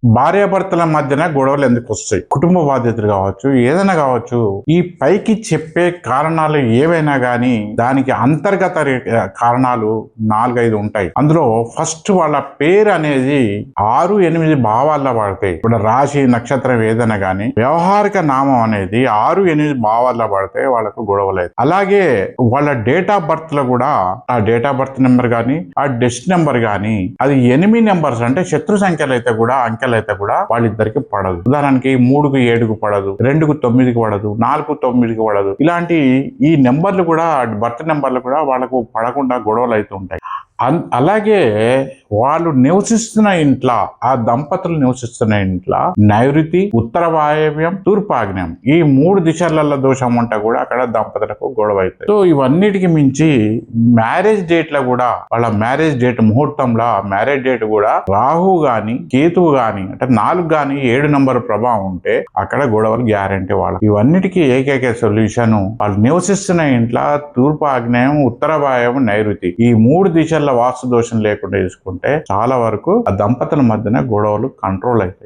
భార్యాభర్తల మధ్యన గొడవలు ఎందుకు వస్తాయి? కుటుంబ బాధ్యతలు కావచ్చు, ఏదైనా కావచ్చు. ఈ పైకి చెప్పే కారణాలు ఏవైనా గానీ దానికి అంతర్గత కారణాలు 4-5 ఉంటాయి. అందులో ఫస్ట్ వాళ్ళ పేరు అనేది 6-8 భావాల్లో పడతాయి. ఇప్పుడు రాశి నక్షత్రం ఏదైనా గానీ వ్యవహారిక నామం అనేది 6-8 భావాల్లో పడితే వాళ్ళకు గొడవలు అవుతాయి. అలాగే వాళ్ళ డేట్ ఆఫ్ బర్త్ లో కూడా ఆ డేట్ ఆఫ్ బర్త్ నెంబర్ గానీ ఆ డెస్ట్ నెంబర్ గానీ అది 8 నెంబర్స్ అంటే శత్రు సంఖ్యలు అయితే కూడా అయితే కూడా వాళ్ళిద్దరికి పడదు. ఉదాహరణకి 3కు 7కు పడదు, 2కు 9కి పడదు, 4కు 9కి పడదు. ఇలాంటి ఈ నెంబర్లు కూడా బర్త్ నెంబర్లు కూడా వాళ్ళకు పడకుండా గొడవలు అవుతుంటాయి. అలాగే వాళ్ళు నివసిస్తున్న ఇంట్లో, ఆ దంపతులు నివసిస్తున్న ఇంట్లో నైరుతి, ఉత్తర వాయవ్యం, తూర్పు ఆగ్నేయం ఈ 3 దిశలలో దోషం ఉంటే కూడా అక్కడ దంపతులకు గొడవ అవుతాయి. సో ఇవన్నిటికి మించి మ్యారేజ్ డేట్ లో కూడా వాళ్ళ మ్యారేజ్ డేట్ ముహూర్తంలో మ్యారేజ్ డేట్ కూడా రాహు గాని కేతువు గాని అంటే 4 గాని 7 నంబర్ ప్రభావం ఉంటే అక్కడ గొడవలు గ్యారంటీ వాళ్ళ. ఇవన్నిటికీ ఏకైక సొల్యూషన్ వాళ్ళు నివసిస్తున్న ఇంట్లో తూర్పు ఆగ్నేయం, ఉత్తర వాయవ్యం, నైరుతి ఈ 3 దిశల్లో వాస్తు దోషం లేకుండా చూసుకుంటే చాలా వరకు ఆ దంపతుల మధ్యన గొడవలు కంట్రోల్ అవుతాయి.